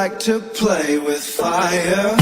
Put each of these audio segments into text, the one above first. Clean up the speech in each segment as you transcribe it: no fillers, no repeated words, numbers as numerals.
like to play with fire.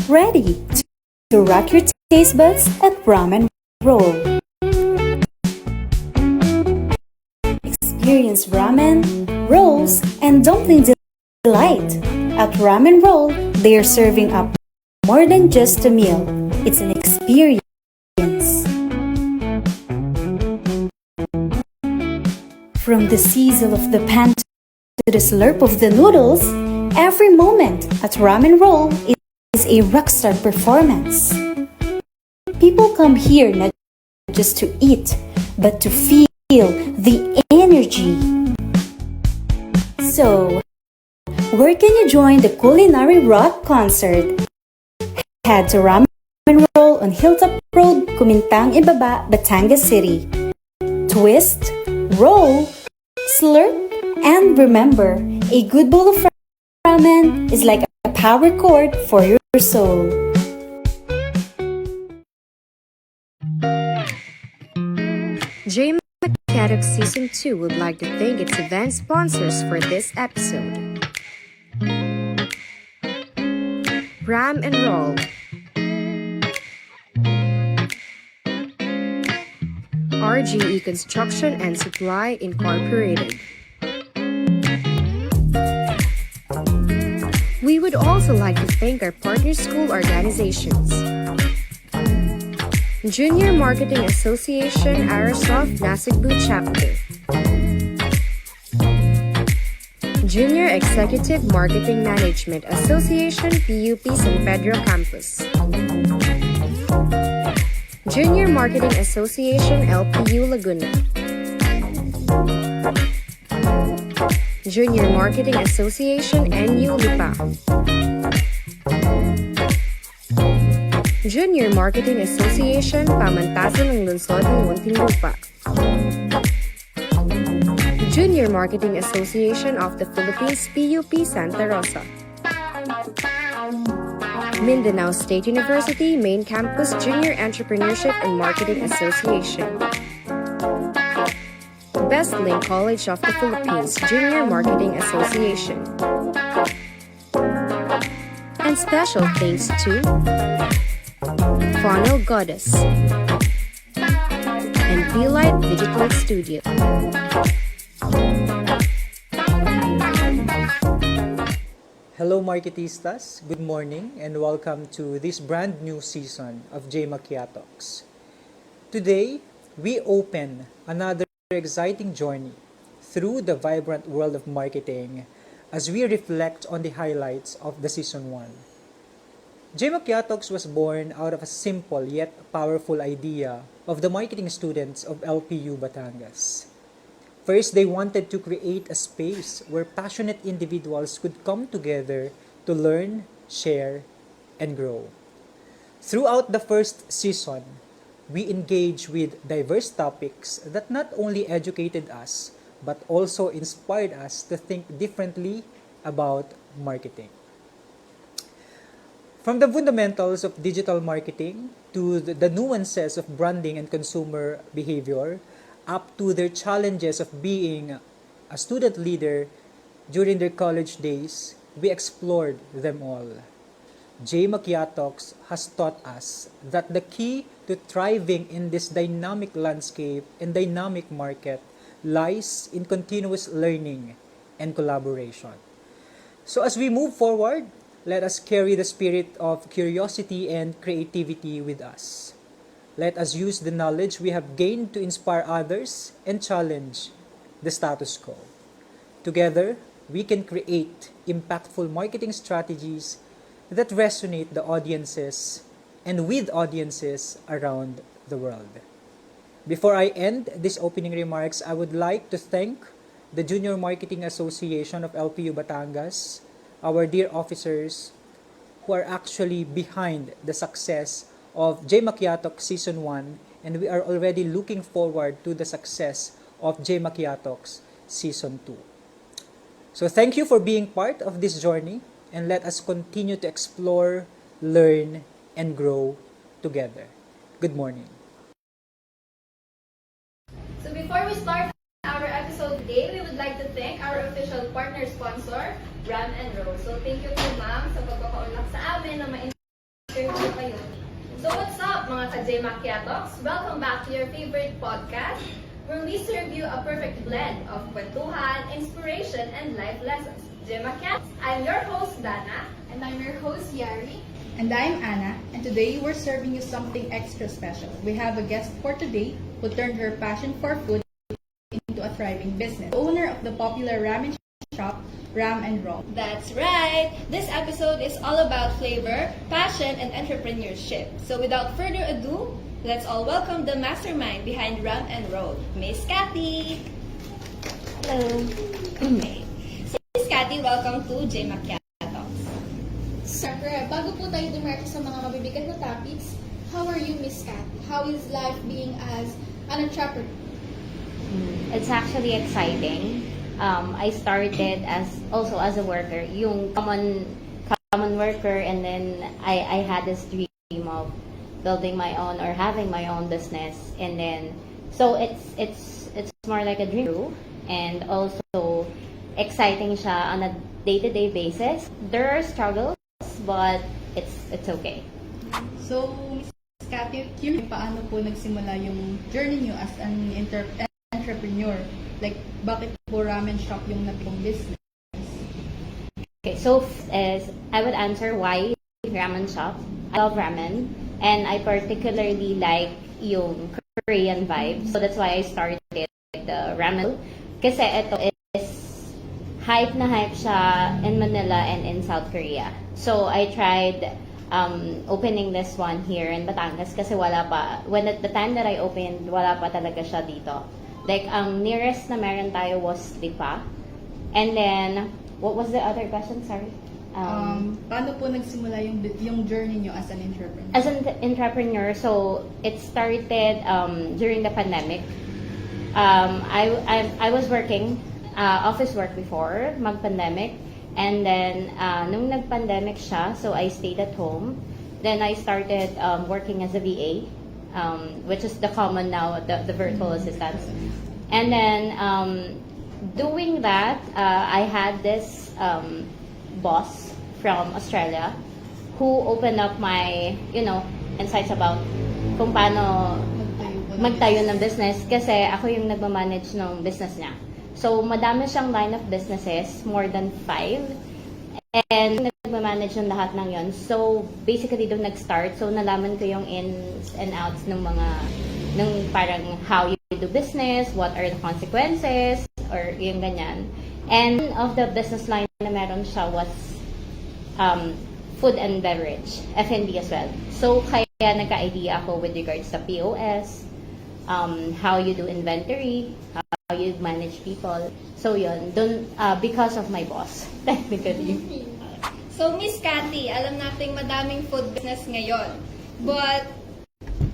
Ready to rock your taste buds at Ramen Roll. Experience ramen, rolls, and dumpling delight. At Ramen Roll, they are serving up more than just a meal. It's an experience. From the sizzle of the pan to the slurp of the noodles, every moment at Ramen Roll is a rockstar performance. People come here not just to eat, but to feel the energy. So, where can you join the culinary rock concert? Head to Ramen Roll on Hilltop Road, Kumintang Ibaba, Batangas City. Twist, roll, slurp, and remember, a good bowl of ramen is like a power cord for your soul. J Macaddox Season 2 would like to thank its event sponsors for this episode. Ram and Roll, RGE Construction and Supply Incorporated. We would also like to thank our partner school organizations. Junior Marketing Association Arasoft Nasugbu Chapter, Junior Executive Marketing Management Association PUP San Pedro Campus, Junior Marketing Association LPU Laguna, Junior Marketing Association NU Lipa, Junior Marketing Association Pamantasan ng Lungsod ng Muntinlupa, Junior Marketing Association of the Philippines PUP Santa Rosa, Mindanao State University Main Campus Junior Entrepreneurship and Marketing Association, Best Link College of the Philippines Junior Marketing Association, and special thanks to Funnel Goddess and P-Light Digital Studio. Hello Marketistas, good morning and welcome to this brand new season of J Macaddox. Today, we open another exciting journey through the vibrant world of marketing as we reflect on the highlights of the Season 1. J Macaddox was born out of a simple yet powerful idea of the marketing students of LPU Batangas. First, they wanted to create a space where passionate individuals could come together to learn, share, and grow. Throughout the first season, we engaged with diverse topics that not only educated us, but also inspired us to think differently about marketing. From the fundamentals of digital marketing to the nuances of branding and consumer behavior, up to their challenges of being a student leader during their college days, we explored them all. J. Macchiatox has taught us that the key to thriving in this dynamic landscape and dynamic market lies in continuous learning and collaboration. So as we move forward, let us carry the spirit of curiosity and creativity with us. Let us use the knowledge we have gained to inspire others and challenge the status quo. Together, we can create impactful marketing strategies that resonate the audiences and with audiences around the world. Before I end these opening remarks, I would like to thank the Junior Marketing Association of LPU Batangas, our dear officers who are actually behind the success of J. Macchiatox Season 1, and we are already looking forward to the success of J. Macchiatox Season 2. So thank you for being part of this journey, and let us continue to explore, learn, and grow together. Good morning. So before we start our episode today, we would like to thank our official partner sponsor, Ram and Rose. So thank you po ma'am sa pagpapaulat sa amin na ma-interview kayo. So what's up mga ka-J Macchiatox? Welcome back to your favorite podcast where we serve you a perfect blend of kwentuhan, inspiration, and life lessons. J Macchiatox, I'm your host Dana. And I'm your host, Yari. And I'm Anna, and today we're serving you something extra special. We have a guest for today who turned her passion for food into a thriving business. The owner of the popular ramen shop, Ram and Roll. That's right! This episode is all about flavor, passion, and entrepreneurship. So without further ado, let's all welcome the mastermind behind Ram and Roll, Miss Cathy! Hello. Okay. So Miss Cathy, welcome to J Macchiatox. Siyempre, bago po tayo dumarito sa mga mabibigat na topics, how are you, Miss Kat? How is life being as an entrepreneur? It's actually exciting. I started also as a worker, yung common worker, and then I had this dream of building my own or having my own business, and then so it's more like a dream, and also exciting siya on a day-to-day basis. There are struggles, but it's okay. So, Miss Cathy, paano po nagsimula yung journey niyo as an entrepreneur? Like, bakit po ramen shop yung napong business? Okay, so as I would answer why ramen shop. I love ramen, and I particularly like yung Korean vibes. So that's why I started the ramen. Kasi ito is hype na hype siya in Manila and in South Korea. So I tried opening this one here in Batangas kasi wala pa. When at the time that I opened, wala pa talaga siya dito. Like, ang nearest na meron tayo was Lipa. And then, what was the other question? Sorry. Paano po nagsimula yung journey niyo as an entrepreneur? As an entrepreneur, so it started during the pandemic. I was working office work before mag-pandemic, and then nung nag-pandemic siya, so I stayed at home. Then I started working as a VA, which is the common now, the virtual assistants. And then doing that, I had this boss from Australia who opened up my, insights about kung paano magtayo ng business, kasi ako yung nagmamanage ng business niya. So, madami siyang line of businesses, more than 5. And nagmamanage ng lahat ng yon. So, basically, doon nag-start. So, nalaman ko yung ins and outs ng parang how you do business, what are the consequences, or yung ganyan. And of the business line na meron siya was food and beverage, F&B as well. So, kaya nagka-idea ako with regards to POS, how you do inventory, how you manage people. So yun, because of my boss, technically. So Miss Cathy, alam nating madaming food business ngayon. But,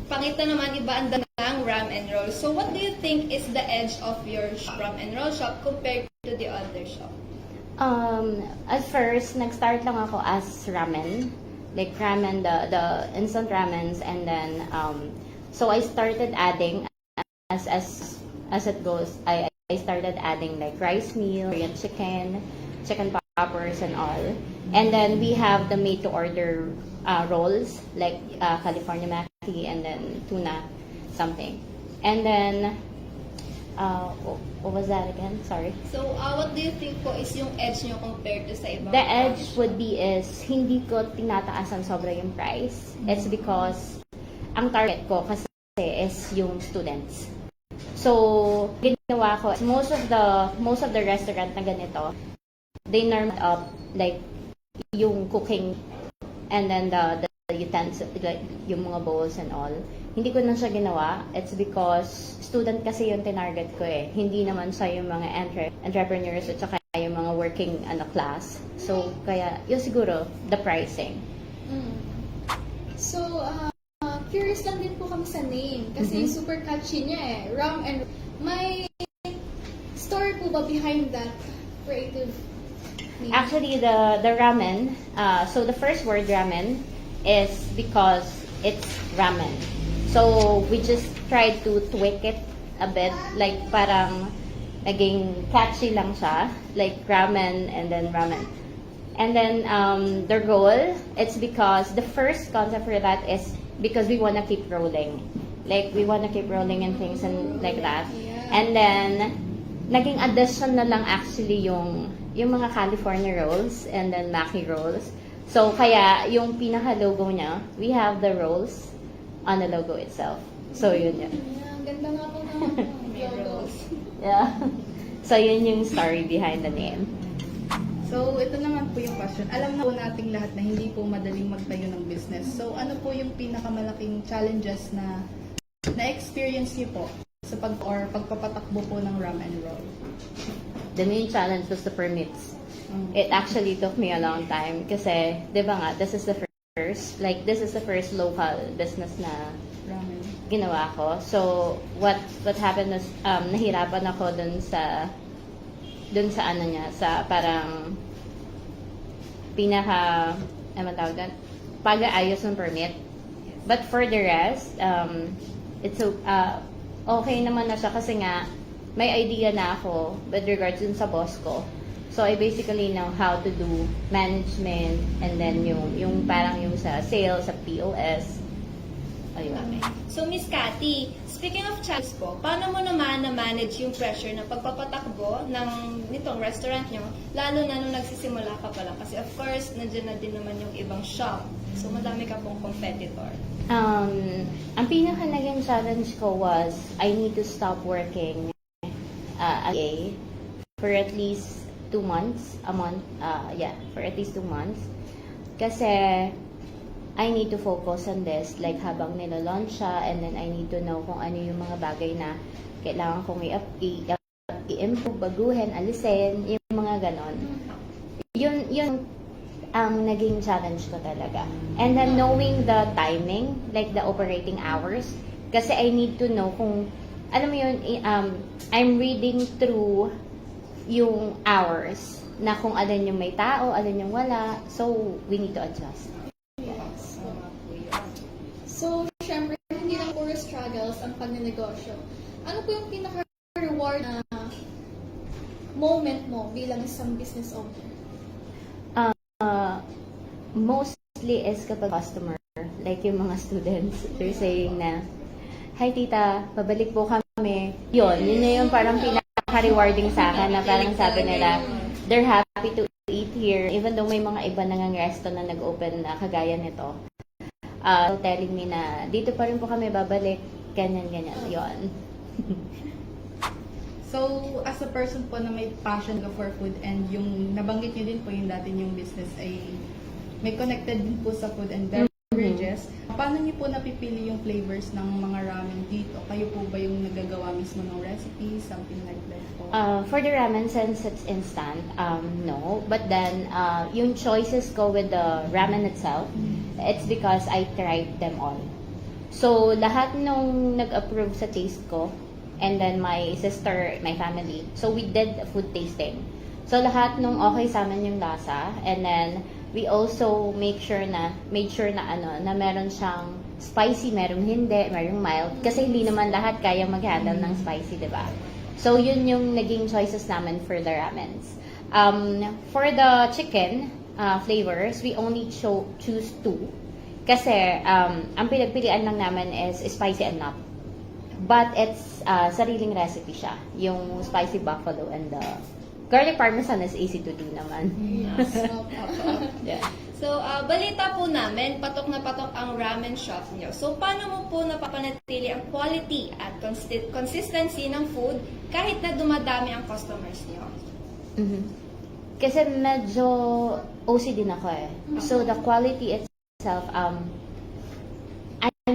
pangita naman iba ang danang ang Ram and Roll. So what do you think is the edge of your Ram and Roll shop compared to the other shop? At first, nag-start lang ako as ramen. Like ramen, the instant ramens. And then, so I started adding, as it goes, I started adding like rice meal, Korean chicken poppers and all. And then we have the made-to-order rolls, like California Maki and then tuna something. And then, what was that again? Sorry. So what do you think po is yung edge nyo compared to sa ibang? The edge would be is hindi ko tinataasan sobra yung price. It's because ang target ko kasi is yung students. So, ginawa ko, most of the restaurant na ganito, they norm up like yung cooking and then the utensils, like yung mga bowls and all. Hindi ko na siya ginawa. It's because student kasi yung tinarget ko eh. Hindi naman siya yung mga entrepreneurs at saka yung mga working class. So, kaya yun siguro, the pricing. So, curious lang din po kami sa name. Kasi super catchy niya eh. Ram and may story po ba behind that creative name? Actually, the ramen, so the first word ramen is because it's ramen. So, we just tried to tweak it a bit, like parang naging catchy lang siya, like ramen and then ramen. And then the roll, it's because the first concept for that is because we want to keep rolling. Like, we want to keep rolling and things and like that. And then, naging addition na lang actually yung mga California rolls and then Maki rolls. So, kaya yung pinaka-logo niya, we have the rolls on the logo itself. So, yun yun. Yeah, ganda nga po ng logos. Yeah. So, yun yung story behind the name. So, ito naman po yung question. Alam na po nating lahat na hindi po madaling magtayo ng business. So, ano po yung pinakamalaking challenges na na-experience niyo po sa pagpapatakbo po ng Ram and Roll? The main challenge was the permits. It actually took me a long time kasi, di ba nga, this is the first local business na Ramen. ginawa ko. So, what happened was, nahirapan ako dun sa ano niya, sa parang tawag doon, pag-aayos ng permit. But for the rest, it's okay naman na siya kasi nga, may idea na ako with regards dun sa boss ko. So, I basically know how to do management and then yung parang yung sa sales, sa POS. Ayun. So, Miss Cathy, speaking of challenges po, paano mo naman na-manage yung pressure na pagpapatakbo ng nitong restaurant nyo, lalo na nung nagsisimula ka pa lang? Kasi of course, nandiyan na din naman yung ibang shop. So, madami ka pong competitor. Ang pinaka naging challenge ko was, I need to stop working for at least 2 months, for at least 2 months. Kasi, I need to focus on this, like habang nilalaunch siya, and then I need to know kung ano yung mga bagay na kailangan kong i-improve, baguhin, alisin, yung mga ganon. Yun ang naging challenge ko talaga. And then knowing the timing, like the operating hours, kasi I need to know kung, alam mo yun, I'm reading through yung hours na kung alin yung may tao, alin yung wala, so we need to adjust. So, syempre, hindi lang puro struggles ang pagnenegosyo. Ano po yung pinaka-reward na moment mo bilang isang business owner? Mostly is kapag customer, like yung mga students, they're saying na, "Hi tita, pabalik po kami." Yun na yung parang pinaka-rewarding sa akin na parang sabi nila, they're happy to eat here, even though may mga iba nangang resto na nag-open na kagaya nito. Telling me na, dito pa rin po kami babalik, ganyan, yon. So, as a person po na may passion for food and yung nabanggit nyo din po yung dati yung business ay may connected din po sa food and beverages, paano nyo po napipili yung flavors ng mga ramen dito? Kayo po ba yung nagagawa mismo ng recipe, something like that po? For the ramen, since it's instant, no. But then, yung choices ko with the ramen itself, it's because I tried them all. So, lahat nung nag-approve sa taste ko, and then my sister, my family, so we did a food tasting. So, lahat nung okay sa amin yung lasa, and then we also made sure na meron siyang spicy, merong hindi, merong mild. Kasi hindi naman lahat kaya mag-handle ng spicy, di ba? So, yun yung naging choices namin for the ramens. For the chicken flavors, we only choose 2. Kasi, ang pinagpilian lang namin is spicy and not. But it's sariling recipe siya. Yung spicy buffalo and the garlic parmesan is easy to do naman. Yes. Yeah. So, balita po namin, patok na patok ang ramen shop nyo. So, paano mo po napapanatili ang quality at consistency ng food kahit na dumadami ang customers nyo? Mhm. Kasi medyo OCD din ako eh. So, the quality itself, I'm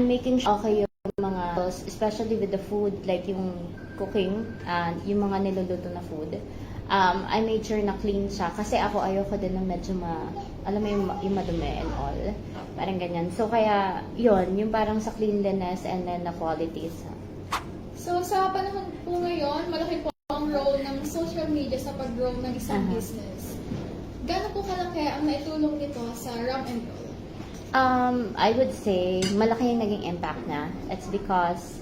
making sure okay yung mga, especially with the food, like yung cooking, yung mga niluluto na food. I made sure na clean siya. Kasi ako ayoko din ng medyo alam mo yung madumi and all. Parang ganyan. So, kaya, yung parang sa cleanliness and then the quality itself. So, sa panahon po ngayon, malaki po ang role ng social media sa pag-grow ng isang business. Gaano po kalaki ang naitulong nito sa Ram and Roll? I would say, malaki yung naging impact na. It's because,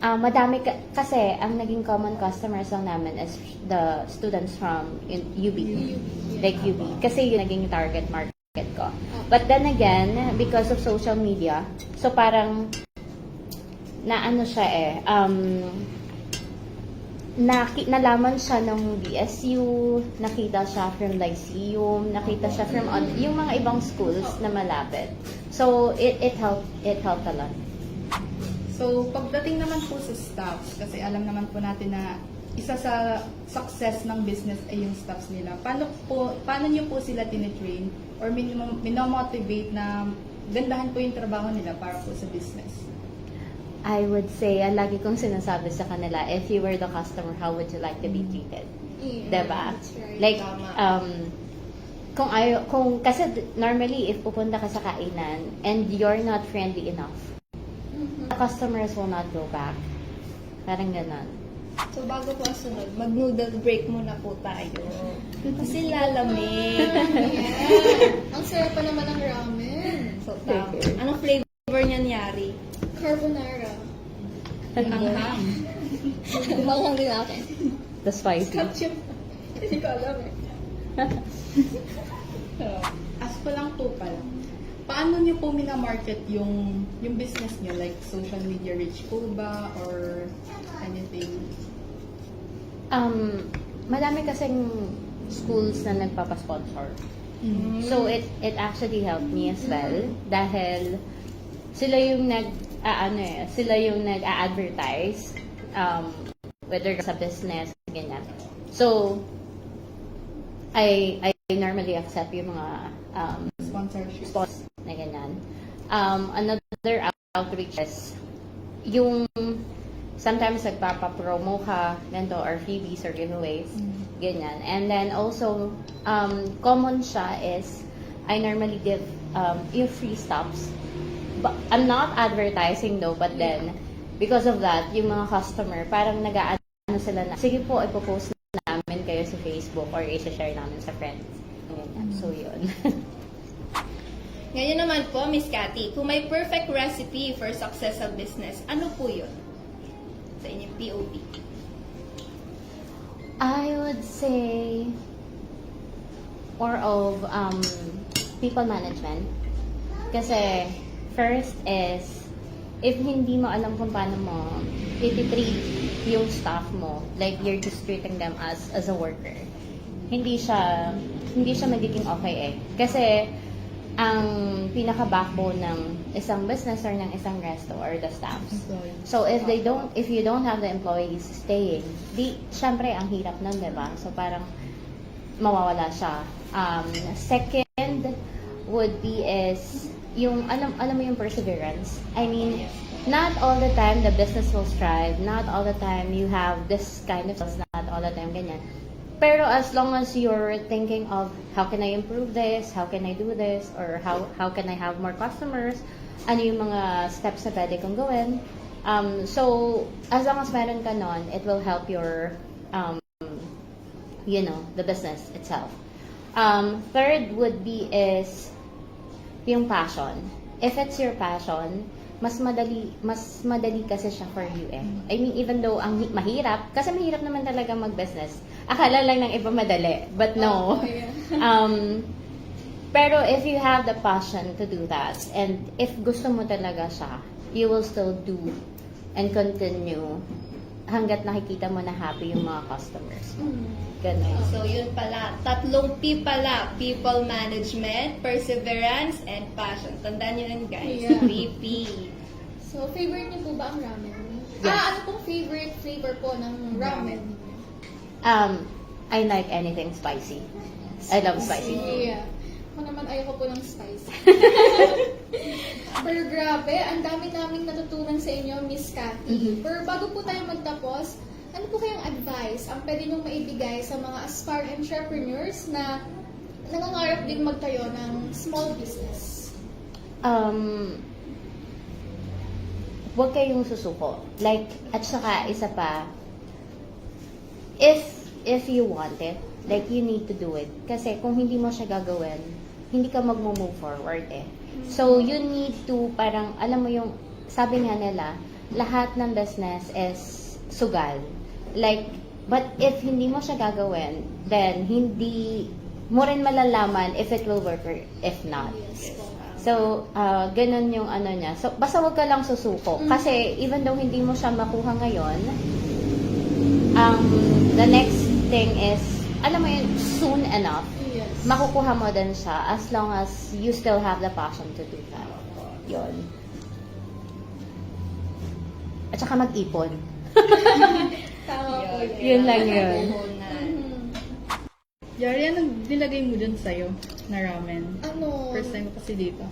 madami kasi ang naging common customers lang namin is the students from UB. Like UB. Kasi yun naging target market ko. But then again, because of social media, so parang, nalaman siya ng BSU, nakita siya from Lyceum, nakita siya from yung mga ibang schools na malapit. So, it helped a lot. So, pagdating naman po sa staffs, kasi alam naman po natin na isa sa success ng business ay yung staffs nila. Paano niyo po sila tinitrain or minomotivate na gandahan po yung trabaho nila para po sa business? I would say, lagi kong sinasabi sa kanila, if you were the customer, how would you like to be treated? Yeah, Diba? that's right. Like, kasi normally, if pupunta ka sa kainan and you're not friendly enough, the customers will not go back. Parang ganon. So, bago po ang sunod, mag-noodle break muna po tayo. Kasi lalamig. Yeah. Ang sarap pa naman ng ramen. So, anong flavor niyan, Yari? Carbonara. Anghang. Malang din akin. The spicy. Ketchup. Hindi ko alam eh. As ko lang po pala, paano niyo po minamarket yung business niyo? Like, social media reach po ba? Or anything? Madami kasing schools na nagpapasponsor. So, it actually helped me as well. Dahil sila yung nag-a-advertise, whether sa business, ganyan. So, I normally accept yung mga Sponsorship. sponsors na ganyan. Another outreach is yung sometimes nagpapa-promo ka, ganito, or freebies or giveaways, ganyan. And then also, common siya is, I normally give yung free stops. But I'm not advertising though, but then, because of that, yung mga customer, parang nag-aano sila na, sige po, ipopost namin kayo sa Facebook or i-share namin sa friends. Ganyan. So, yun. Ngayon naman po, Miss Cathy, kung may perfect recipe for success sa business, ano po yun? Sa inyong POV. I would say more of people management. Kasi first is, if hindi mo alam kung paano mo i-treat yung staff mo, like you're just treating them as a worker, hindi siya magiging okay eh. Kasi ang pinaka-backbone ng isang business or ng isang resto or the staffs. So if you don't have the employees staying, syempre ang hirap nun, diba? So parang mawawala siya. Second would be is yung alam mo yung perseverance. I mean, not all the time the business will strive, not all the time you have this kind of sales, not all the time ganyan. Pero as long as you're thinking of how can I improve this, how can I do this, or how can I have more customers, ano yung mga steps na pwede kong gawin. So, as long as meron ka nun, it will help your, the business itself. Third would be is yung passion. If it's your passion, mas madali kasi siya for you eh. I mean, even though ang mahirap, kasi mahirap naman talaga mag-business. Akala lang ng iba madali, but no. Pero if you have the passion to do that, and if gusto mo talaga siya, you will still do and continue hanggat nakikita mo na happy yung mga customers. Ganun. So, yun pala. 3 P pala. People management, perseverance, and passion. Tandaan nyo yun, guys. Yeah. 3 P. So, favorite niyo po ba ang ramen? Yes. Ano pong favorite flavor po ng ramen? I like anything spicy. I love spicy. Yeah. Ako naman ayoko po ng spicy. Pero grabe, ang dami naming natutunan sa inyo, Miss Cathy. Pero bago po tayo magtapos, ano po kayang advice ang pwede niyong maibigay sa mga aspiring entrepreneurs na nangangarap din magtayo ng small business? Huwag kayong susuko. Like, at saka isa pa, if you want it, like, you need to do it. Kasi kung hindi mo siya gagawin, hindi ka mag-move forward eh. So, you need to parang, alam mo yung, sabi nga nila, lahat ng business is sugal. Like, but if hindi mo siya gagawin, then hindi mo rin malalaman if it will work or if not. So, ganun yung ano niya. So, basta wag ka lang susuko. Kasi, even though hindi mo siya makuha ngayon, the next thing is, alam mo yun, soon enough, makukuha mo din siya as long as you still have the passion to do that. Yun. At saka mag-ipon. Tama po yun. Yun lang yun. Yari, anong nilagay mo dun sa'yo na ramen? Ano? First time ko kasi dito.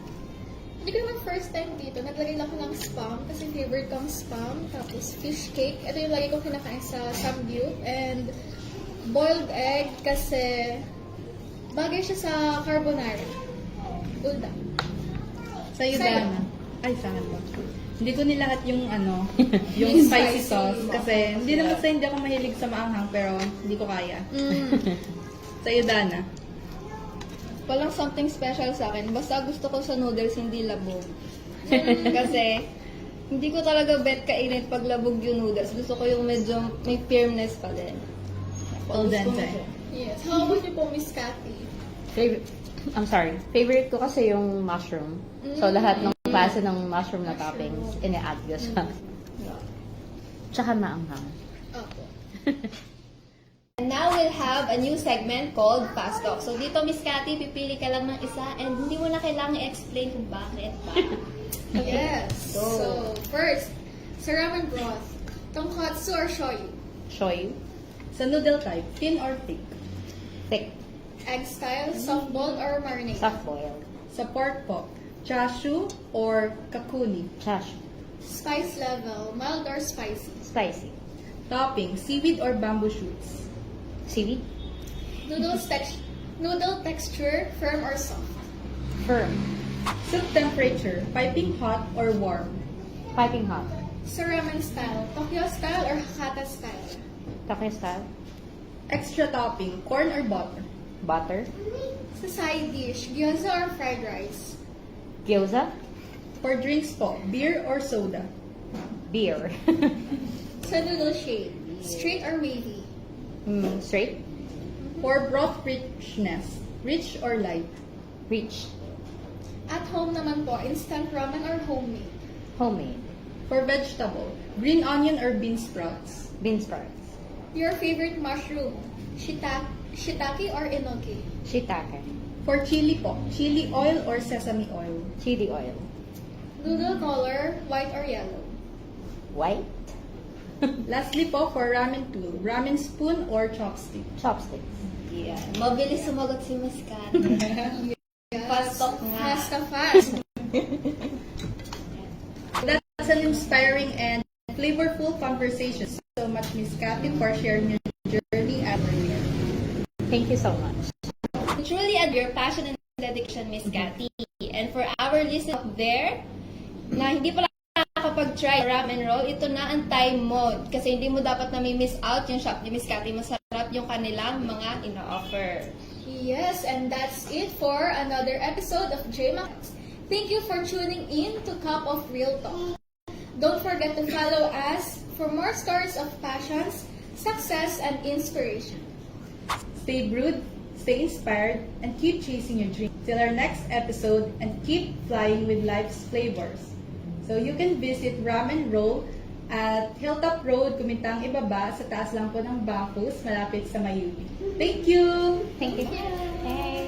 Hindi ko naman first time dito. Naglagay lang ako ng spam kasi favorite kong spam. Tapos fish cake. Ito yung lagi kong kinakain sa samgyup. And boiled egg kasi bagay siya sa carbonara. Ulda. Sa'yo, Sa'yo. Dana. Ay, sa akin ba? Hindi ko nilahat yung yung spicy sauce. Kasi hindi naman sa hindi ako mahilig sa maanghang, pero hindi ko kaya. Sa'yo, Dana. Walang something special sa akin. Basta gusto ko sa noodles, hindi labog. Kasi, hindi ko talaga bet kainit pag labog yung noodles. Gusto ko yung medyo may firmness pa din. Al dente. Yes. How about you po, Miss Cathy? Favorite ko kasi yung mushroom. So, lahat ng klase ng mushroom na toppings, ini-add ko siya. Tsaka maanghang. Opo. And now we'll have a new segment called Fast Talk. So dito, Miss Cathy, pipili ka lang ng isa and hindi mo na kailangan i-explain kung bakit ba. Yes. So, first, sa ramen broth, tonkatsu or shoyu? Shoyu. Sa noodle type, thin or thick? Thick. Egg style, soft boiled or marinated? Soft boiled. Sa pork po, chashu or kakuni? Chash. Spice level, mild or spicy? Spicy. Topping, seaweed or bamboo shoots? Seaweed. Noodle texture, firm or soft? Firm. Soup temperature, piping hot or warm? Piping hot. Sa ramen style, Tokyo style or Hakata style? Tokyo style. Extra topping, corn or butter? Butter. Sa side dish, gyoza or fried rice? Gyoza. For drinks po, beer or soda? Beer. Sa noodle shape, straight or wavy? Straight. For broth richness, rich or light? Rich. At home naman po, instant ramen or homemade? Homemade. For vegetable, green onion or bean sprouts? Bean sprouts. Your favorite mushroom, shiitake or enoki? Shiitake. For chili po, chili oil or sesame oil? Chili oil. Noodle color, white or yellow? White. Lastly po, for ramen tool, ramen spoon or chopstick? Chopsticks. Yeah. Mabilis sumagot si Miss Cathy. Fast talk nga. Fast. That's an inspiring and flavorful conversation. So much, Miss Cathy, for sharing your journey and career. Thank you so much. We truly admire your passion and dedication, Miss Cathy. And for our listeners out there na hindi pala nakakapag-try ramen roll, ito na ang time mo. Kasi hindi mo dapat nami-miss out yung shop ni Miss Cathy. Masarap yung kanilang mga ina-offer. Yes, and that's it for another episode of JMax. Thank you for tuning in to Cup of Real Talk. Don't forget to follow us for more stories of passions, success, and inspiration. Stay brewed, stay inspired, and keep chasing your dream. Till our next episode, and keep flying with life's flavors. So you can visit Ramen Roll at Hilltop Road, Kumintang Ibaba, sa taas lang po ng Bacchus, malapit sa Mayubi. Thank you! Thank you. Hey.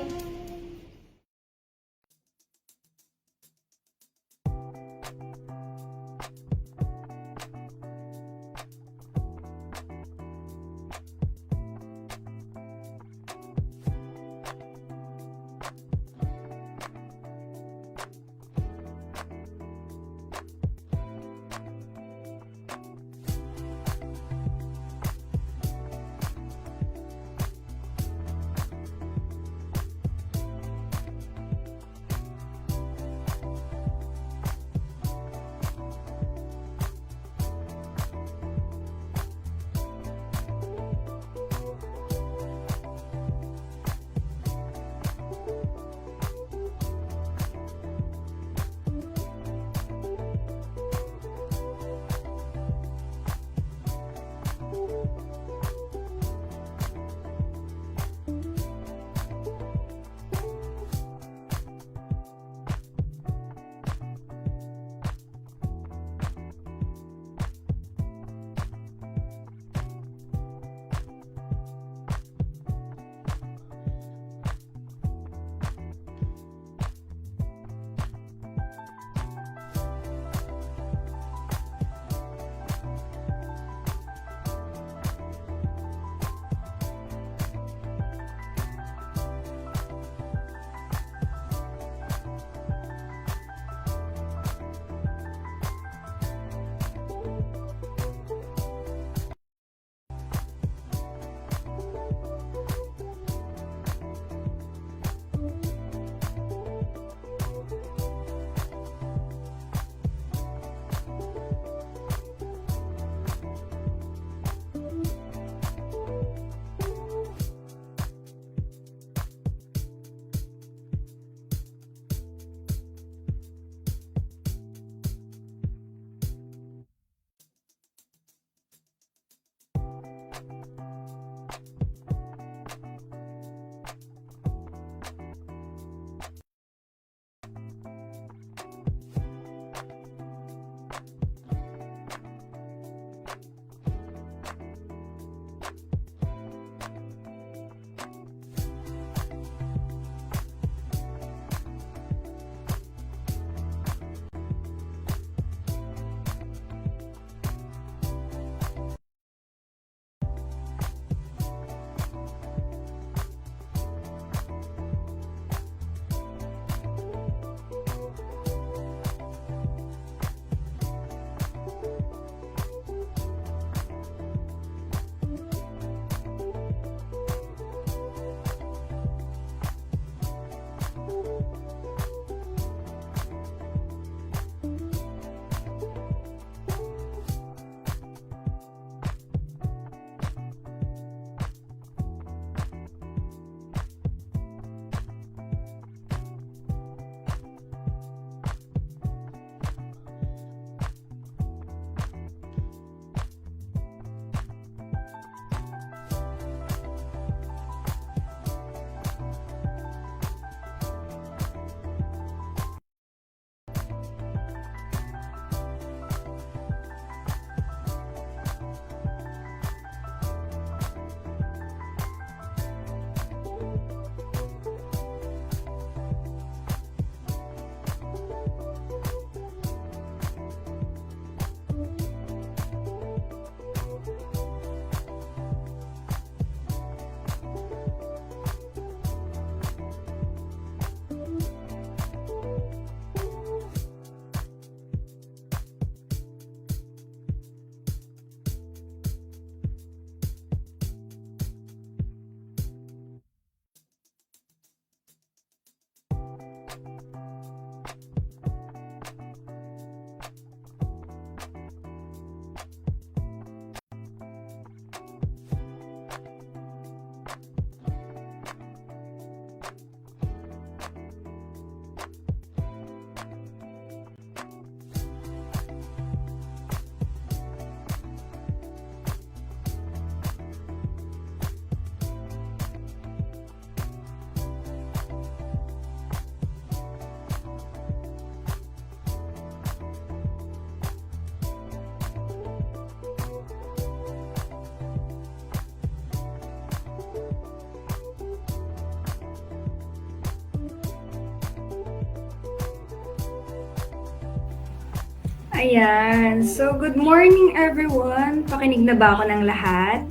Ayan. So, good morning everyone. Pakinig na ba ako ng lahat?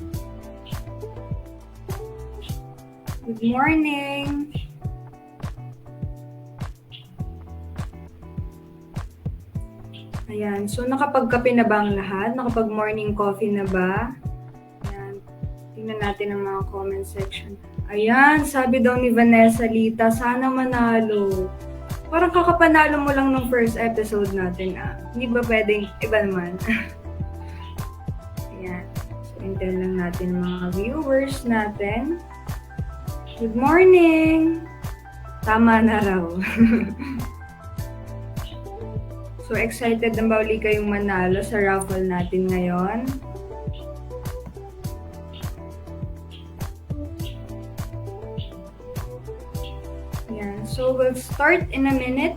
Good morning. Ayan. So, nakapagkape na ba ang lahat? Nakapag-morning coffee na ba? Ayan. Tingnan natin ang mga comment section. Ayan. Sabi daw ni Vanessa Lita, sana manalo. Parang kakapanalo mo lang nung first episode natin, ah. Hindi ba pwedeng iba naman? Ayan. So, hintayin lang natin mga viewers natin. Good morning! Tama na raw. So, excited na ba uli kayong manalo sa raffle natin ngayon? So, we'll start in a minute.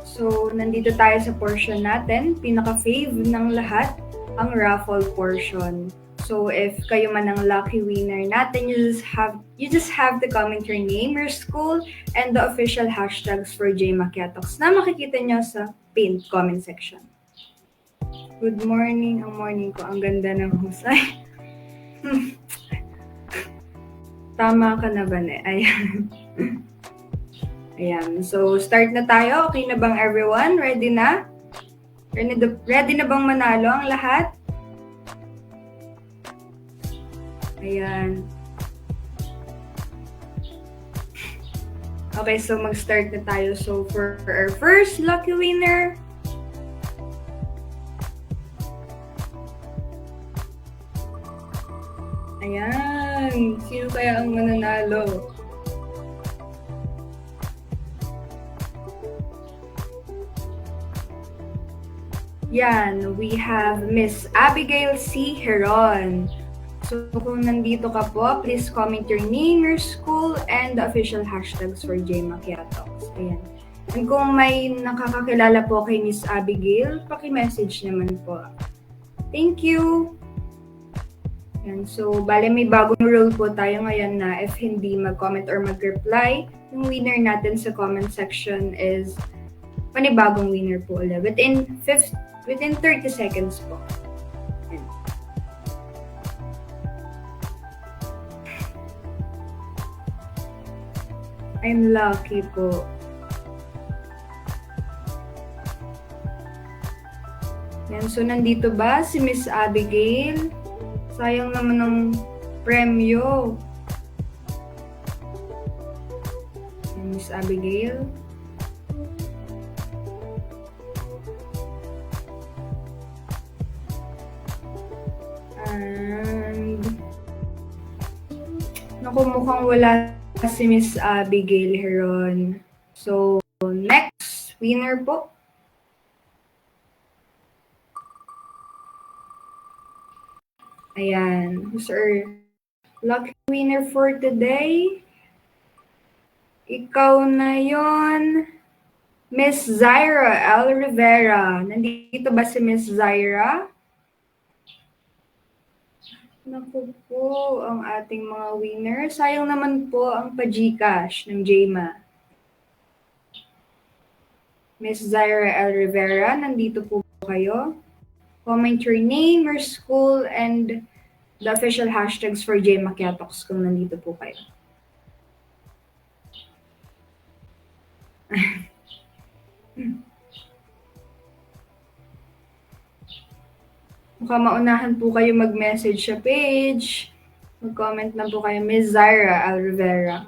So, nandito tayo sa portion natin. Pinaka-fave ng lahat, ang raffle portion. So, if kayo man ang lucky winner natin, you just have to comment your name, your school, and the official hashtags for JMakiatox na makikita nyo sa pinned comment section. Good morning. Ang morning ko, ang ganda ng husay. Tama ka na ba, ne? Ayan. Ayan. So, start na tayo. Okay na bang everyone? Ready na? Ready na bang manalo ang lahat? Ayan. Okay, so mag-start na tayo. So, for our first lucky winner, ayan. Sino kaya ang mananalo? Yan, we have Miss Abigail C. Heron. So, kung nandito ka po, please comment your name, your school, and the official hashtags for JMakiatox. Ayan. And kung may nakakakilala po kay Miss Abigail, paki-message naman po. Thank you! Ayan, so, bale may bagong rule po tayo ngayon na if hindi mag-comment or mag-reply, yung winner natin sa comment section is panibagong winner po ulit. Within 30 seconds po. Ayan. I'm lucky po. Yan, so nandito ba si Miss Abigail? Sayang naman ng premyo. Yan, Miss Abigail. And naku, mukhang wala si Miss Abigail Heron. So, next winner po. Ayan. Who's our lucky winner for today? Ikaw na yon, Miss Zaira L. Rivera. Nandito ba si Miss Zaira? Naku po, ang ating mga winner. Sayang naman po ang pa-Gcash ng JMA. Miss Zaira L. Rivera, nandito po kayo. Comment your name, your school, and the official hashtags for JMakiatox kung nandito po kayo. Mukhang maunahan po kayo mag-message sa page. Mag-comment na po kayo, Miss Zaira Al Rivera.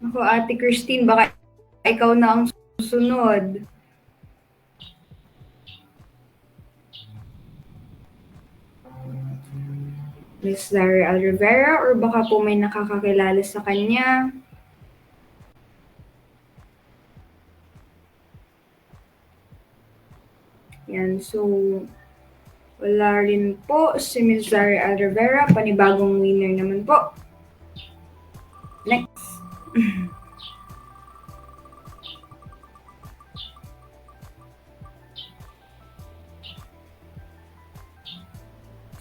Ako, Ate Christine, baka ikaw na ang susunod. Miss Zaira Al Rivera, or baka po may nakakakilala sa kanya. Yan, so wala rin po si Miss Zaira Al Rivera. Panibagong winner naman po. Next.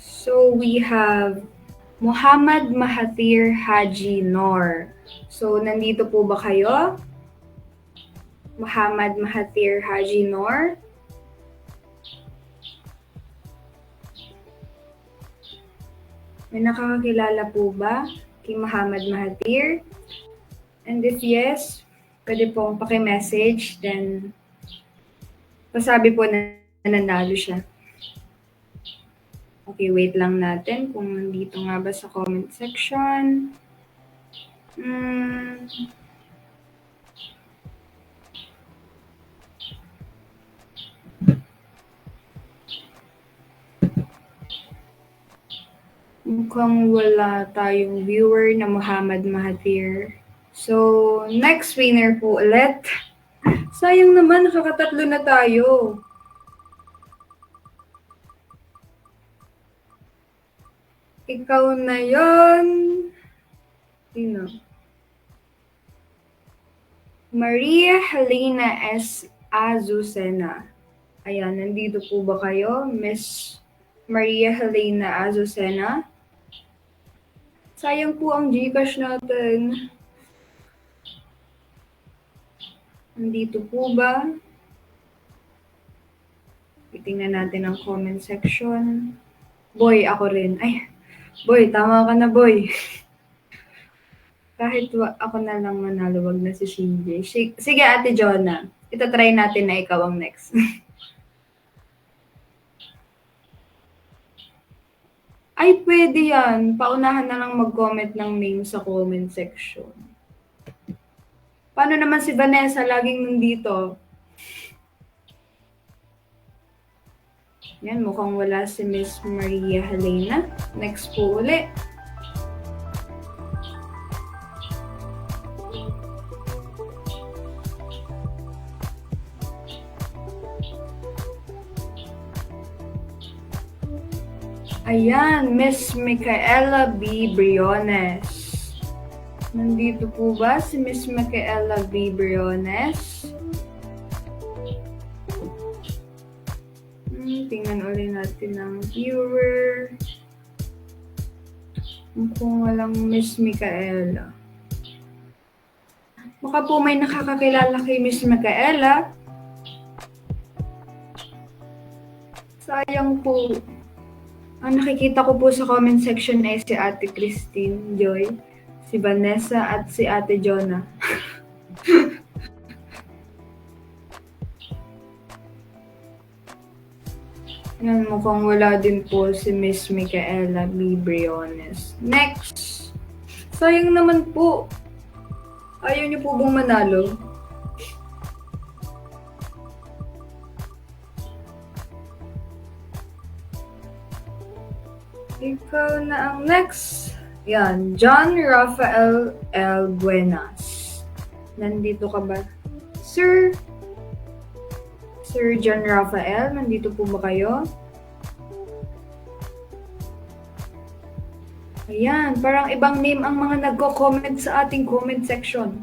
So we have Muhammad Mahathir Haji Noor. So, nandito po ba kayo? Muhammad Mahathir Haji Noor. May nakakakilala po ba kay Muhammad Mahathir? And if yes, pwede pong paki-message, then pasabi po na nanalo siya. Okay, wait lang natin kung nandito nga ba sa comment section. Mukhang wala tayong viewer na Muhammad Mahathir. So, next winner po ulit. Sayang naman, nakakatatlo na tayo. Ikaw na yon. Sino? Maria Helena S. Azucena. Ayan, nandito po ba kayo? Miss Maria Helena Azucena? Sayang po ang Gcash natin. Nandito po ba? Titingnan natin ang comment section. Boy, ako rin. Ay, boy, tama ka na, boy. Kahit ako na lang manalo, wag na si CJ. Sige, Ate Jonah. Itatry natin na ikaw ang next. Ay, pwede yan. Paunahan na lang mag-comment ng name sa comment section. Paano naman si Vanessa laging nandito? Yan, mukhang wala si Miss Maria Helena. Next po ulit. Ayan, Miss Micaela B. Briones. Nandito po ba si Miss Micaela B. Briones? Tingnan ulit natin ang viewer. Mukhang walang Miss Micaela. Baka po may nakakakilala kay Miss Micaela. Sayang po. Ang nakikita ko po sa comment section ay si Ate Christine Joy, si Vanessa at si Ate Jonah. Yan, mukhang wala din po si Miss Micaela B. Briones. Next! Sayang naman po. Ayaw niyo po bang manalo? Ikaw na ang next. Yan, John Rafael L. Buenas. Nandito ka ba? Sir John Rafael, nandito po ba kayo? Ayan, parang ibang name ang mga nagko-comment sa ating comment section.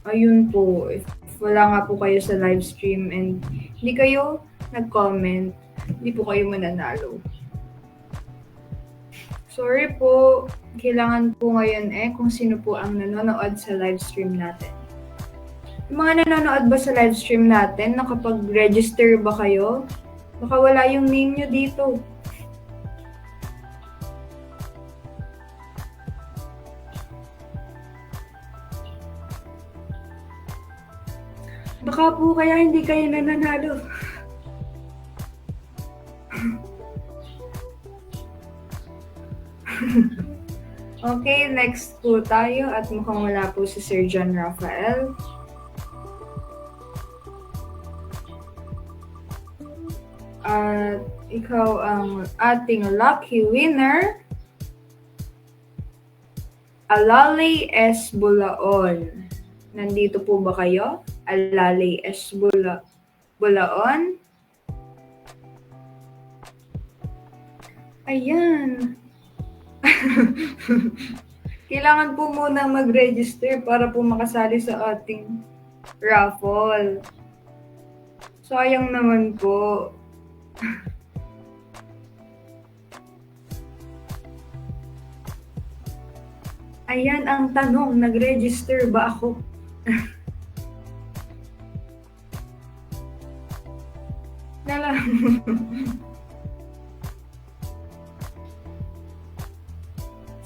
Ayun po, if wala nga po kayo sa live stream and hindi kayo nag-comment, hindi po kayo mananalo. Sorry po, kailangan po ngayon kung sino po ang nanonood sa live stream natin. Yung mga nanonood ba sa live stream natin, nakapag-register ba kayo? Baka wala yung name nyo dito. Baka po kaya hindi kayo nananalo. Okay, next po tayo at mukhang wala po si Sir John Rafael. At ikaw ang ating lucky winner. Alalay S. Bulaon. Nandito po ba kayo? Alalay S. Bulaon. Ayan. Kailangan po muna mag-register para po makasali sa ating raffle. Sayang naman po. Ayan ang tanong, nag-register ba ako?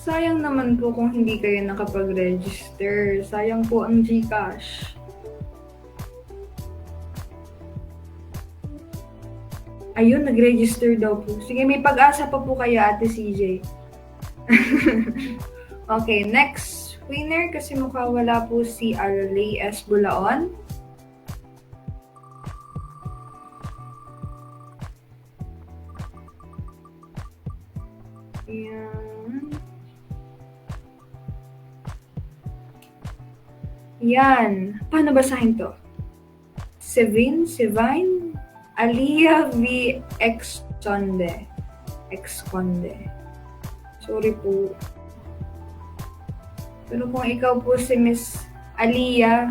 Sayang naman po kung hindi kayo nakapag-register. Sayang po ang GCash. Ayun, nag-register daw po. Sige, may pag-asa pa po kayo, Ate CJ. Okay, next winner kasi mukha wala po si Arley S. Bulaon. Ayan. Yan. Paano basahin to? Sevine, Aliyah V. Exconde. Sorry po. Pero kung ikaw po si Miss Aliyah,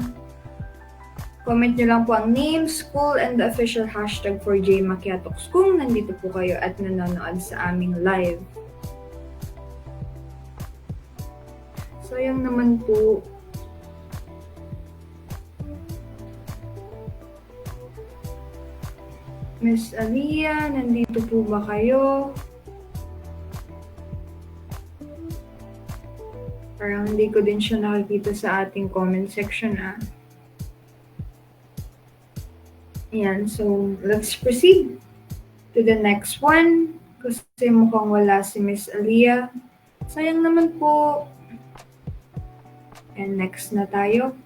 comment nyo lang po ang name, school, and the official hashtag for J Macchiatox kung nandito po kayo at nanonood sa aming live. Sayang naman po. Miss Aliyah, nandito po ba kayo? Parang hindi ko din siya nakikita sa ating comment section Ayan, so let's proceed to the next one. Kasi mukhang wala si Miss Aliyah. Sayang naman po. And next na tayo.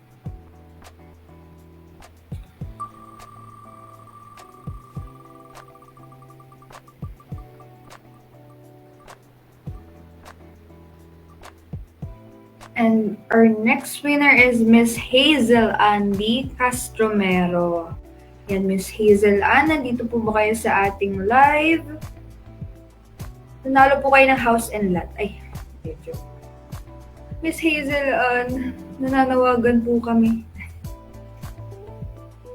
And our next winner is Miss Hazel Andy Castromero. Yan, Miss Hazel Ann, nandito po ba kayo sa ating live? Nanalo po kayo ng house and lot. Ay, joke. Miss Hazel Ann, nananawagan po kami.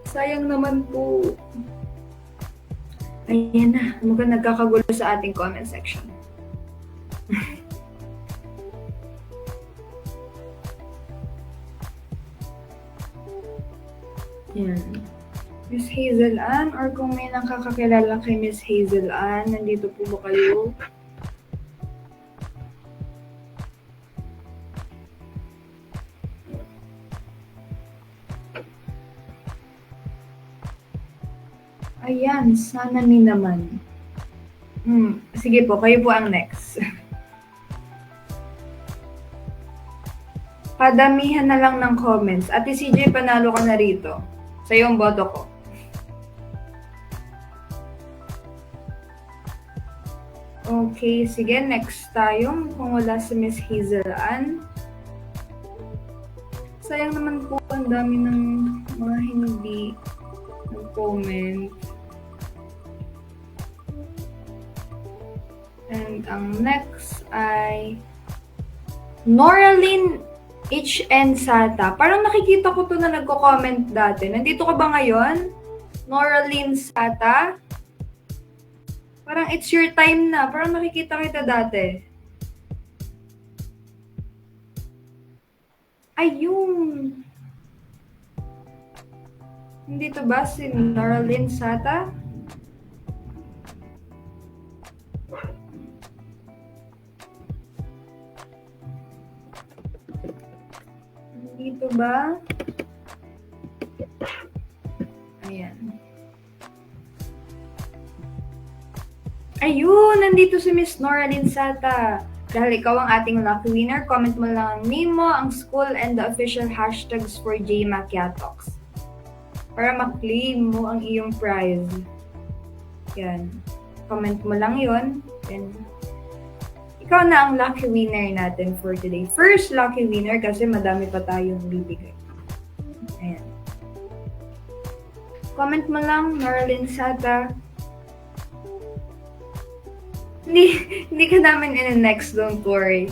Sayang naman po. Ayan na, mukhang nagkakagulo sa ating comment section. Yan. Miss Hazel Ann, or kung may nakakakilala kay Miss Hazel Ann, nandito po ba kayo? Ayan, sana ni naman. Sige po, kayo po ang next. Padamihan na lang ng comments. Ate CJ, panalo ka na rito. Sa'yo ang boto ko. Okay, sige, next tayo. Kung wala si Miss Hazel Ann. Sayang naman po, ang dami ng mga hindi nag-comment. And ang next ay Noraline HN Sata. Parang nakikita ko to na nagko-comment dati. Nandito ka ba ngayon? Noraline Sata? Parang it's your time na. Parang nakikita kita dati. Ayun. Nandito ba si Noraline Sata? Dito ba? Ayan. Ayun! Nandito si Miss Noraline Sata. Dahil ikaw ang ating lucky winner, comment mo lang ang name mo, ang school, and the official hashtags for J Macchiatox. Para ma-claim mo ang iyong prize. Yan. Comment mo lang yon. Then, ikaw na ang lucky winner natin for today. First lucky winner kasi madami pa tayong bibigay. Ayan. Comment mo lang, Noraline Sata. Hindi ka namin in-next, don't worry.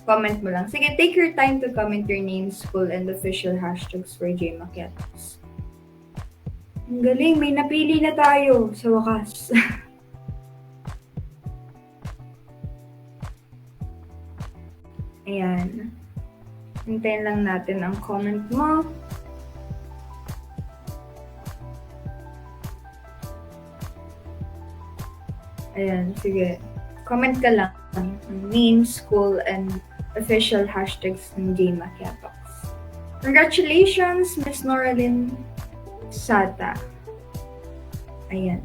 Comment mo lang. Sige, take your time to comment your name, school, and official hashtags for J Macchiatox. Ang galing, may napili na tayo sa wakas. Ayan. Hintayin lang natin ang comment mo. Ayan, sige. Comment ka lang ang name, school, and official hashtags ng JMA Kiatox. Congratulations, Miss Noraline Sata. Ayan.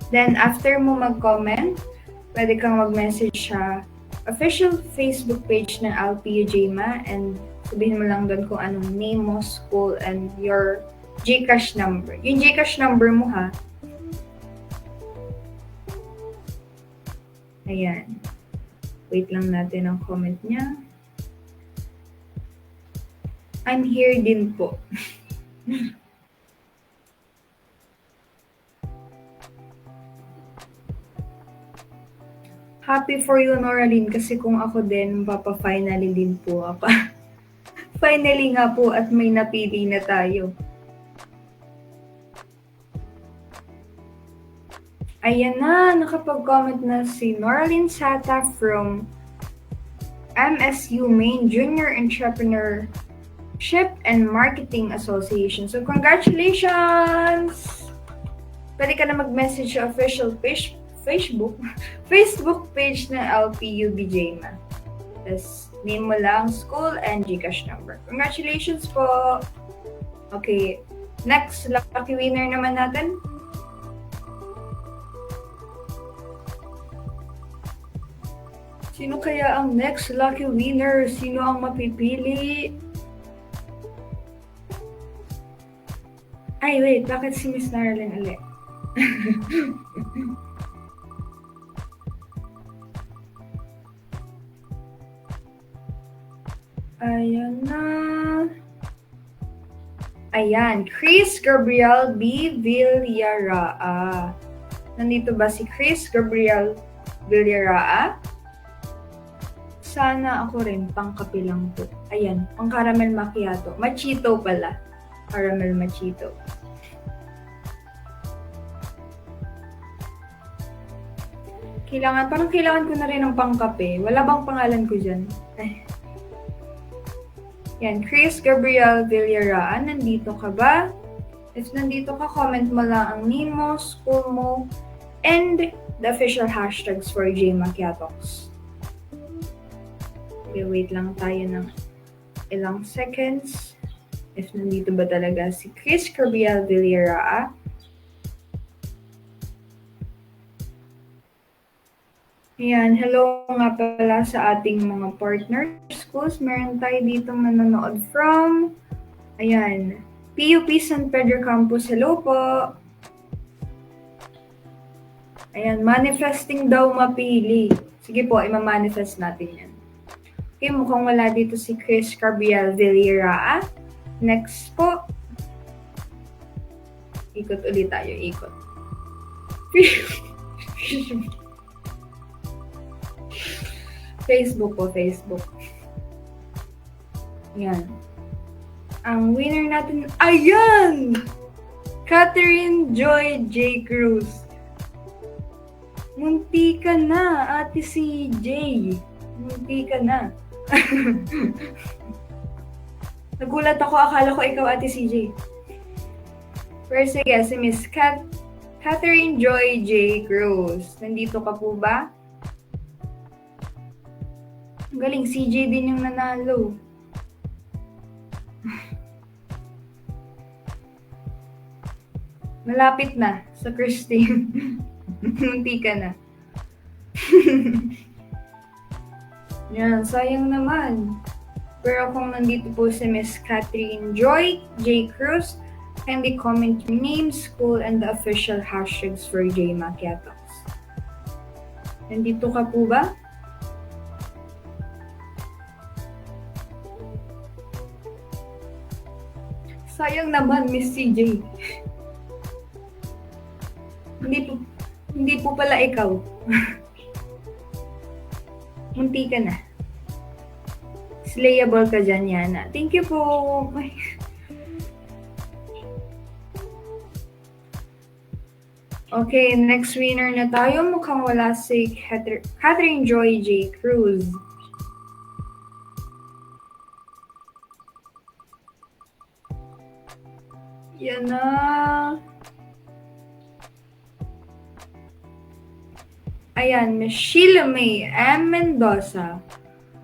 Then, after mo mag-comment, pwede kang mag-message sa official Facebook page ng LPU JMA and sabihin mo lang doon kung anong name mo, school, and your GCash number. Yung GCash number mo ha. Ayan. Wait lang natin ang comment niya. I'm here din po. Happy for you, Noraline, kasi kung ako din, finally din po ako. Finally nga po at may napili na tayo. Ayan na, nakapag-comment na si Noraline Sata from MSU Maine Junior Entrepreneurship and Marketing Association. So, congratulations! Pwede ka na mag-message sa official Facebook page ng LPU BJMA. Tapos, name mo lang, school, and GCash number. Congratulations po! Okay, next lucky winner naman natin. Sino kaya ang next lucky winner? Sino ang mapipili? Ay, wait. Bakit si Miss Noraline ulit? Ayan na. Ayan. Chris Gabriel B. Villaraa. Nandito ba si Chris Gabriel Villaraa? Sana ako rin, pangkape lang po. Ayan, pang caramel macchiato. Machito pala. Caramel machito. Parang kailangan ko na rin ng pangkape. Wala bang pangalan ko dyan? Ay. Yan, Chris Gabriel Villaraan, nandito ka ba? If nandito ka, comment mo lang ang name mo, school mo, and the official hashtags for JMA Kiatox. Okay, wait lang tayo ng ilang seconds. If nandito ba talaga si Chris Gabriel Villaraan. Ayan, hello nga pala sa ating mga partner schools. Meron tayo dito manonood from, ayan, PUP San Pedro Campus. Hello po. Ayan, manifesting daw mapili. Sige po, ima-manifest natin yan. Okay, mukhang wala dito si Chris Gabriel Villaraan. Next po. Ikot ulit tayo, ikot. Facebook po, Facebook. Yan. Ang winner natin, ayan! Catherine Joy J. Cruz. Munti ka na, Ate CJ. Munti ka na. Nagulat ako, akala ko ikaw, Ate CJ. Pero sige, si Miss Catherine Joy J. Cruz. Nandito ka po ba? Ang galing, CJ din yung nanalo. Malapit na sa Christine. Munti ka na. Yan, sayang naman. Pero kung nandito po si Miss Catherine Joy J. Cruz, kindly comment your name, school, and the official hashtags for JMA Kiatox. Nandito ka po ba? Sayang naman, Miss CJ. Hindi po pala ikaw. Munti ka na. Slayable ka dyan, Yana. Thank you po. Okay, next winner na tayo. Mukhang wala si Catherine Joy J. Cruz. Yan na. Ayan, Miss Sheila May M. Mendoza.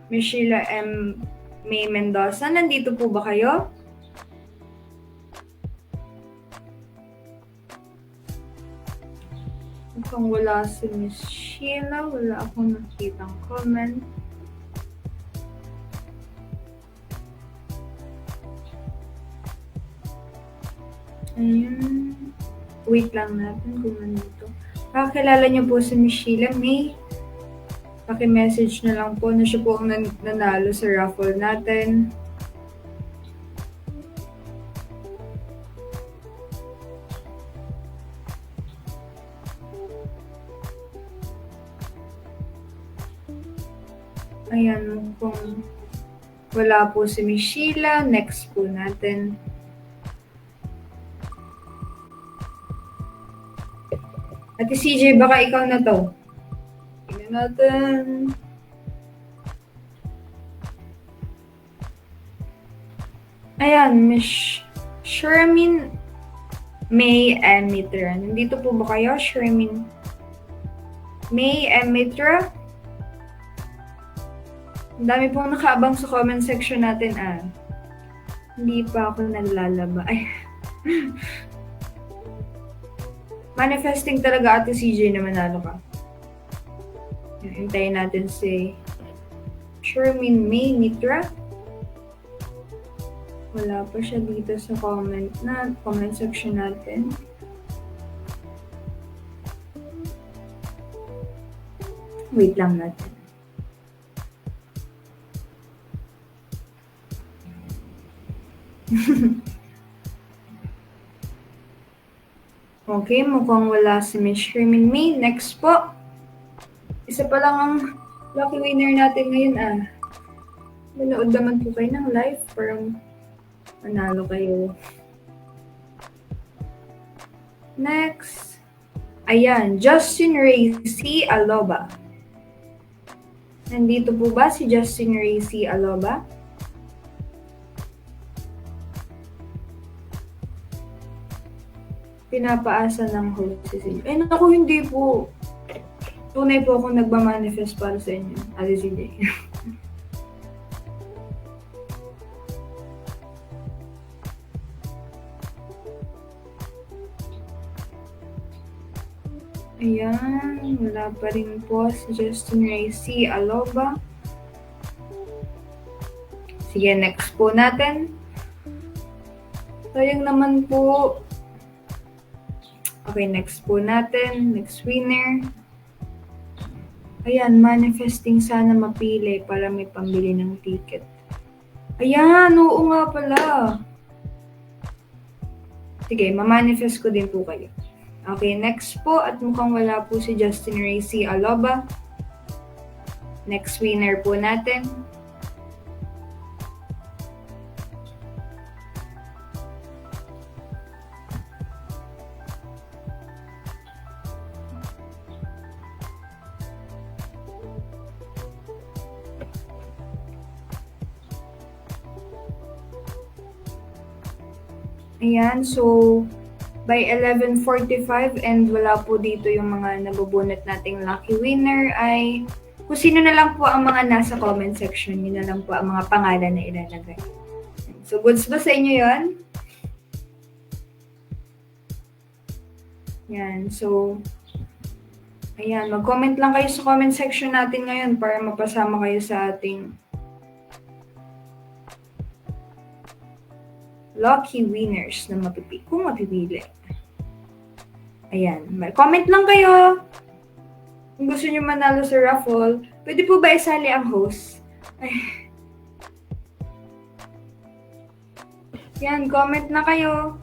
Miss Sheila M. May Mendoza, nandito po ba kayo? Mukhang wala si Miss Sheila. Wala akong nakitang comment. Ayun. Wait lang natin kung nandito. Kakilala niyo po si Miss Sheila May. Paki-message na lang po na siya po ang nanalo sa raffle natin. Ayan, kung wala po si Miss Sheila, next po natin. Ate CJ, baka ikaw na to. Tingnan natin. Ayan, Miss Shermin May M. Mitra. Nandito po ba kayo, Shermin May M. Mitra? Ang dami pong nakaabang sa comment section natin, ah. Hindi pa ako nalalaba. Ay. Manifesting talaga, Ate CJ, na manalo ka. Hintayin natin si Shermin May Mitra. Wala pa siya dito sa comment section natin. Wait lang natin. Okay, mukhang wala si Miss Shermin May. Next po. Isa pa lang ang lucky winner natin ngayon, ah. Manood naman po kayo ng live para manalo kayo. Next. Ayan, Justin Ray C. Aloba. Nandito po ba si Justin Ray C. Aloba? Pinapaasa ng host si CJ. Eh, naku, hindi po. Tunay po akong nagmamanifest para sa inyo, Ate CJ. Ayan, wala pa rin po si Justin Ray C. Aloba. Sige, next po natin. Sayang naman po. Okay, next po natin. Next winner. Ayan, manifesting sana mapili para may pambili ng ticket. Ayan, oo nga pala. Sige, mamanifest ko din po kayo. Okay, next po. At mukhang wala po si Justin Ray C. Aloba. Next winner po natin. Ayan, so by 11:45 and wala po dito yung mga nabubunot nating lucky winner ay kung sino na lang po ang mga nasa comment section, yun na lang po ang mga pangalan na ilalagay. So, goods ba sa inyo yun? Yan, so ayan, mag-comment lang kayo sa comment section natin ngayon para mapasama kayo sa ating lucky winners na kung mapipili. Ayan. Comment lang kayo. Kung gusto nyo manalo sa raffle, pwede po ba isali ang host? Ay. Yan, comment na kayo.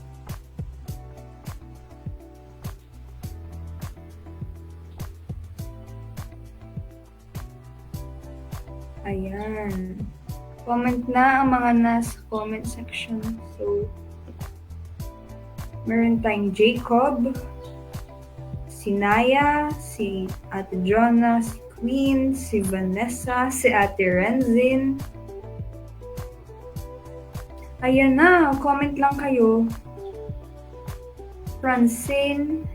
Ayan. Comment na ang mga nasa comment section. So, meron tayong Jacob, si Naya, si Ate Jonah, si Queen, si Vanessa, si Ate Renzin. Ayan na, comment lang kayo. Francine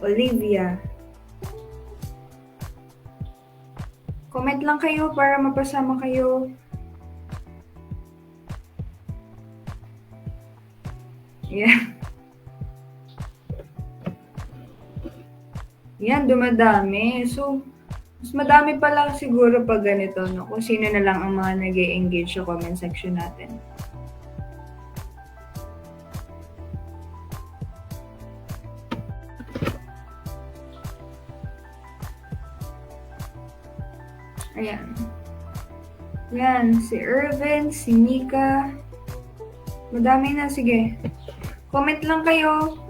Olivia. Comment lang kayo para mapasama kayo. Yeah. Yan, dumadami. So, mas madami pala siguro pag ganito, no? Kung sino na lang ang mga nag-e-engage sa comment section natin. Ayan. Yan, si Irvin, si Mika. Madami na, sige. Comment lang kayo.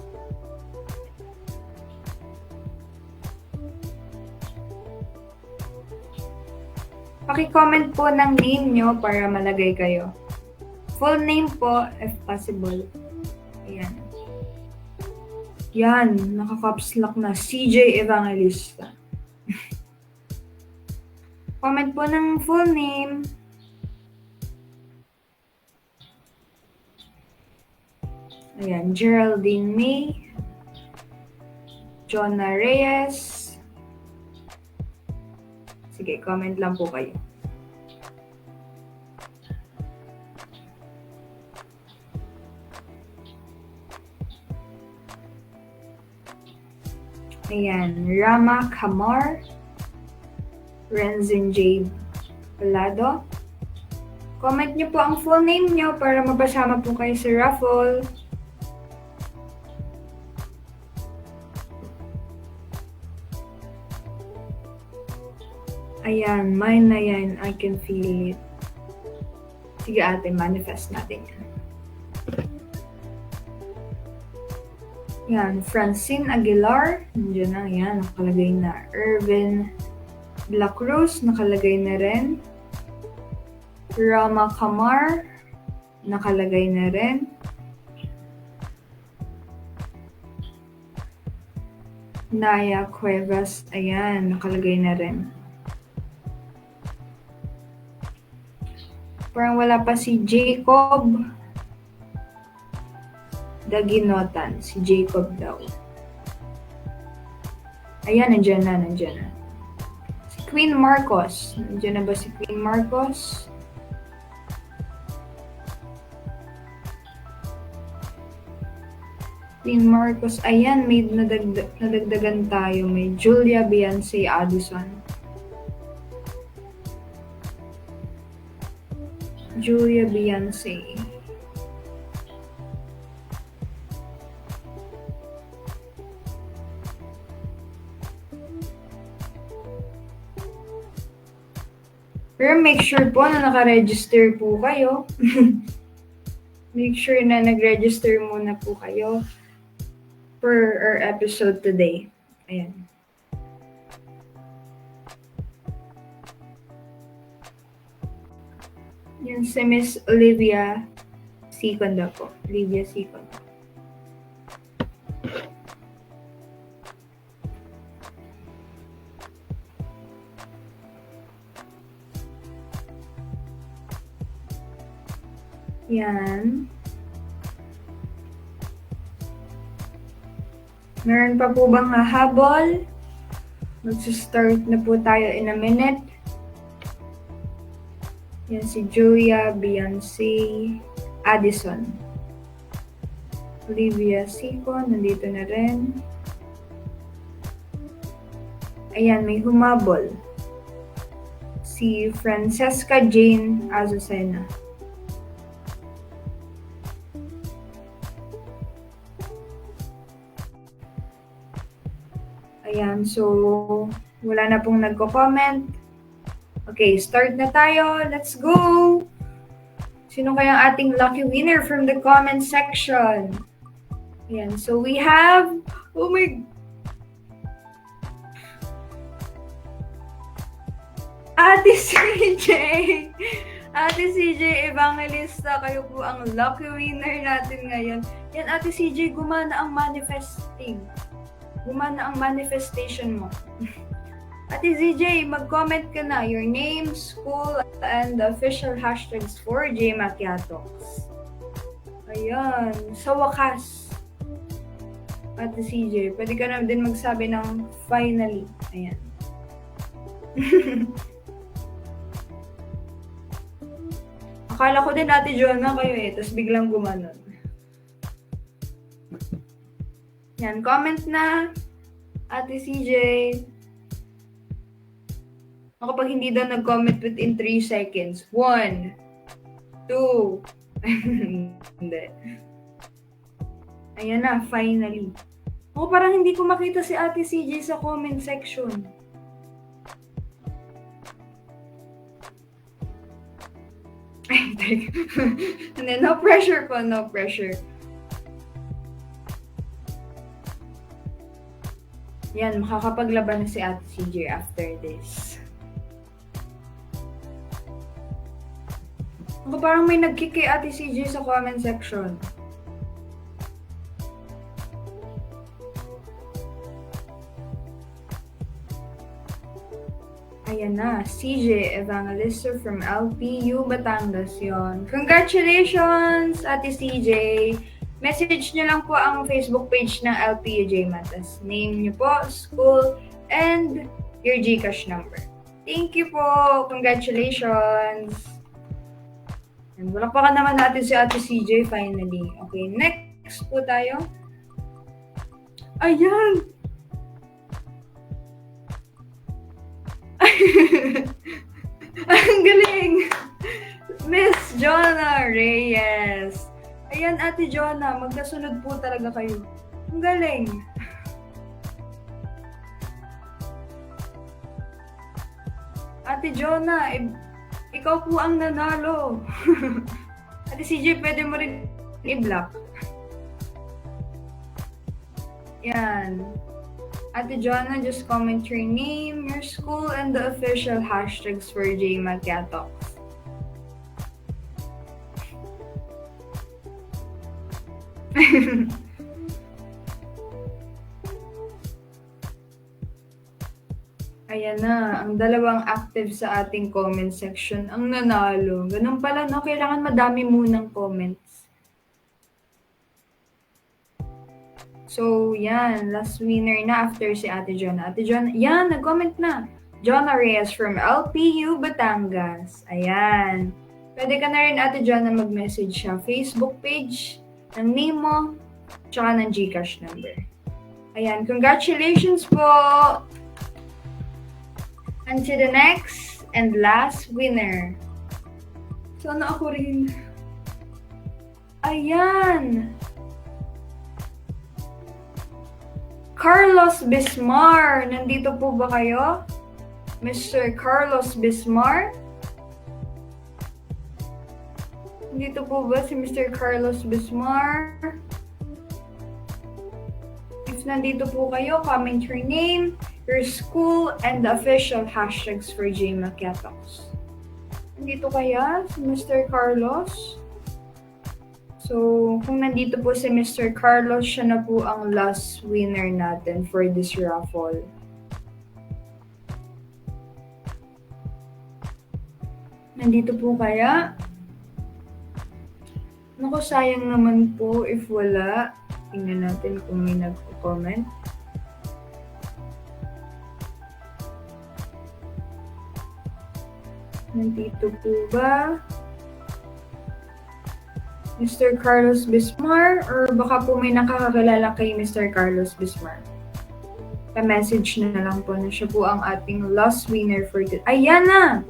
Paki-comment po ng name nyo para malagay kayo. Full name po, if possible. Ayan. Yan, naka-caps lock na. CJ Evangelista. Comment po ng full name. Ayan, Geraldine May. Jonah Reyes. Sige, comment lang po kayo. Ayan, Rama Kamar. Renzin J. Palado. Comment nyo po ang full name nyo para mapasama po kayo sa raffle. Ayan, mine na yan. I can feel it. Sige ate, manifest natin yan. Yan, Francine Aguilar. Nandiyan na, yan, nakalagay na. Irvin De La Cruz, nakalagay na rin. Rama Kamar, nakalagay na rin. Naya Cuevas, ayan, nakalagay na rin. Parang wala pa si Jacob Daginotan. Si Jacob daw. Ayan, nandiyan na, nandiyan na. Si Queen Marcos. Nandiyan na ba si Queen Marcos? Queen Marcos. Ayan, may nadagdagan tayo. May Julia Beyonce Addison. Julia Beyonce. Pero make sure po na naka-register po kayo. Make sure na nag-register muna po kayo for our episode today. Ayan. Yan si Miss Olivia Siconda po. Olivia Siconda. Yan. Meron pa po bang hahabol? Mag-start na po tayo in a minute. Yan si Julia Beyonce Addison. Olivia Sico, nandito na rin. Ayan, may humabol. Si Francesca Jane Azucena. Ayan, so wala na pong nagko-comment. Okay, start na tayo. Let's go! Sino kayang ating lucky winner from the comment section? Ayan, so we have... Oh my... Ate CJ! Ate CJ Evangelista, kayo po ang lucky winner natin ngayon. Yan, Ate CJ, gumana ang manifesting. Gumana ang manifestation mo. Ate ZJ, mag-comment ka na your name, school, and the official hashtags for J Macchiatox. Ayan, sa wakas, Ate CJ, pwede ka na din magsabi ng finally. Ayan. Akala ko din Ate Jonah kayo tapos biglang gumanon. Yan, comment na. Ate CJ. O kapag hindi daw nag-comment within 3 seconds. 1, 2. Hindi. Ayan na, finally. O parang hindi ko makita si Ate CJ sa comment section. Ay, hindi. No pressure po, no pressure. Yan, makakapaglaban na si Ate CJ after this. Ako parang may nag-kick kay Ate CJ sa comment section. Ayan na, CJ Evangelista from LPU Batangas yon. Congratulations, Ate CJ! Message nyo lang po ang Facebook page ng LPU JMAT. Name nyo po, school, and your GCash number. Thank you po! Congratulations! And palakpakan naman natin si Ate CJ finally. Okay, next po tayo. Ayan! Ang galing! Miss Jonah Reyes. Ayan, Ate Jonah, magkasunod po talaga kayo. Ang galing! Ate Jonah, ikaw po ang nanalo. Ate CJ, pwede mo rin i-block. Yan. Ate Jonah, just comment your name, your school, and the official hashtags for JMakiaTalks. Ayan na, ang dalawang active sa ating comment section ang nanalo. Ganun pala, no? Kailangan madami munang comments. So, yan. Last winner na after si Ate Jonah. Ate Jonah, yan, nag-comment na. Jonah Reyes from LPU Batangas. Ayan. Pwede ka na rin, Ate Jonah, mag-message sa Facebook page, ng name mo, tsaka ng GCash number. Ayan, congratulations po! And to the next and last winner. Sana ako rin. Ayan! Carlos Bismar! Nandito po ba kayo? Mr. Carlos Bismar? Nandito po ba si Mr. Carlos Bismar? If nandito po kayo, comment your name, your school, and the official hashtags for JMakiaTalks. Nandito kaya si Mr. Carlos? So, kung nandito po si Mr. Carlos, siya na po ang last winner natin for this raffle. Nandito po kaya? Naku, sayang naman po if wala. Tingnan natin kung may nagko-comment. Nandito po ba Mr. Carlos Bismar? Or baka po may nakakakilala kay Mr. Carlos Bismar? Pa-message na lang po na siya po ang ating last winner for today. Ayan na!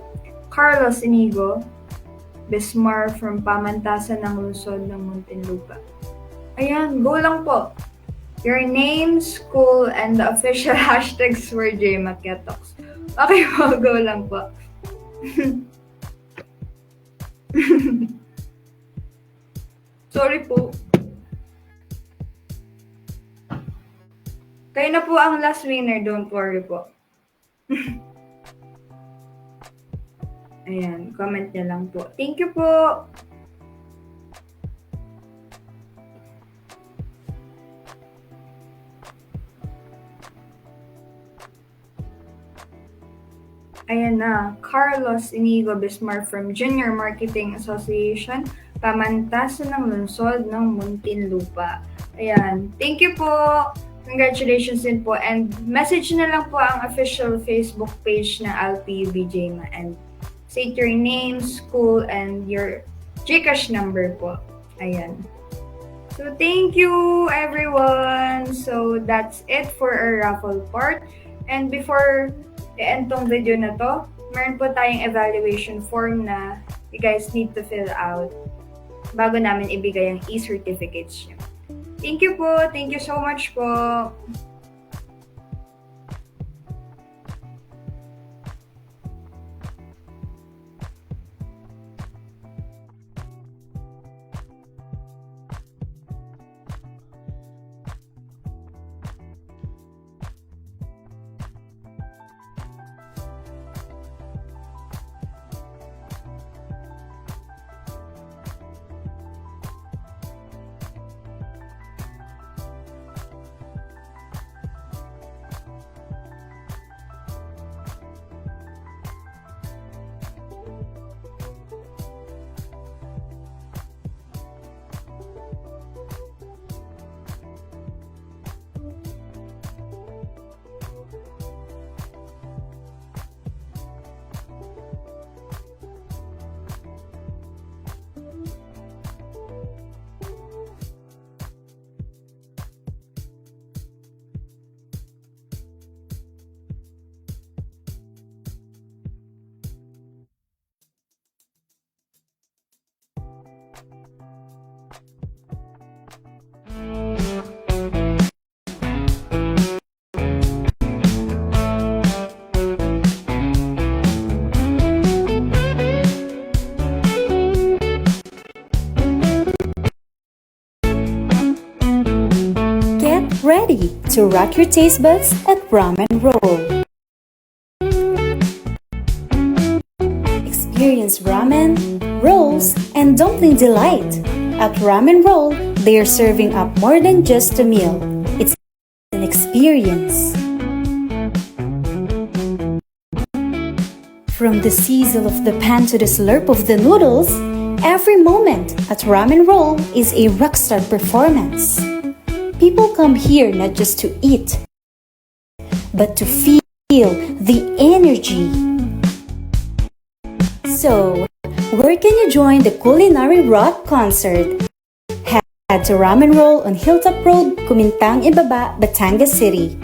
Carlos Inigo Bismar from Pamantasan ng Lungsod ng Muntinlupa. Ayan, go lang po. Your name, school, and the official hashtags for JMakiaTalks. Okay po, go lang po. Sorry po. Kayo na po ang last winner, don't worry po. Ayan, comment niya lang po. Thank you po. Ayan na, Carlos Inigo Bismar from Junior Marketing Association, Pamantasan ng Lungsod ng Muntinlupa. Ayan. Thank you po. Congratulations din po. And message na lang po ang official Facebook page ng LPUB JMA and state your name, school, and your GCash number po. Ayan. So, thank you, everyone. So, that's it for our raffle part. And before i-end tong video na to, meron po tayong evaluation form na you guys need to fill out bago namin ibigay ang e-certificates nyo. Thank you po. Thank you so much po. Ready to rock your taste buds at Ramen Roll. Experience ramen, rolls, and dumpling delight. At Ramen Roll, they are serving up more than just a meal. It's an experience. From the sizzle of the pan to the slurp of the noodles, every moment at Ramen Roll is a rockstar performance. People come here not just to eat, but to feel the energy. So, where can you join the culinary rock concert? Head to Ramen Roll on Hilltop Road, Kumintang Ibaba, Batangas City.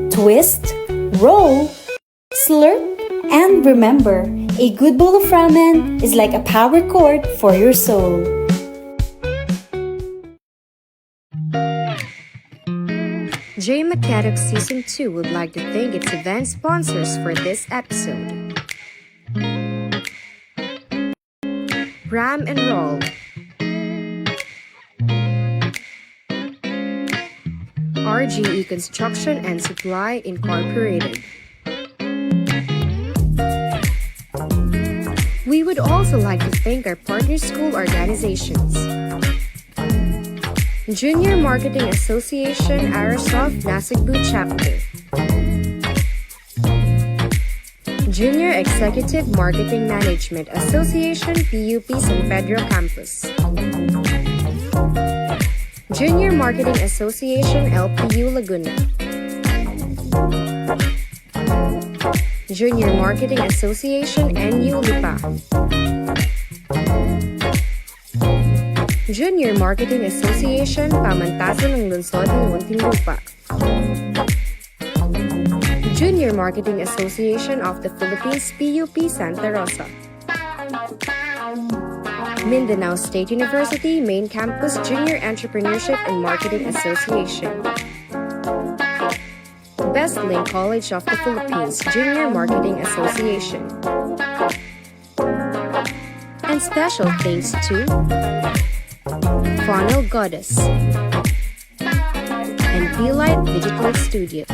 Twist, roll, slurp, and remember, a good bowl of ramen is like a power cord for your soul. J Mechanics Season 2 would like to thank its event sponsors for this episode. Ram and Roll, RGE Construction and Supply Incorporated. We would also like to thank our partner school organizations. Junior Marketing Association Arasoft Nasugbu Chapter, Junior Executive Marketing Management Association PUP San Pedro Campus, Junior Marketing Association LPU Laguna, Junior Marketing Association NU Lipa, Junior Marketing Association Pamantasan ng Lungsod ng Muntinlupa, Junior Marketing Association of the Philippines PUP Santa Rosa, Mindanao State University Main Campus Junior Entrepreneurship and Marketing Association, Best Link College of the Philippines Junior Marketing Association, and special thanks to Funnel Goddess and Be Light Digital Studio.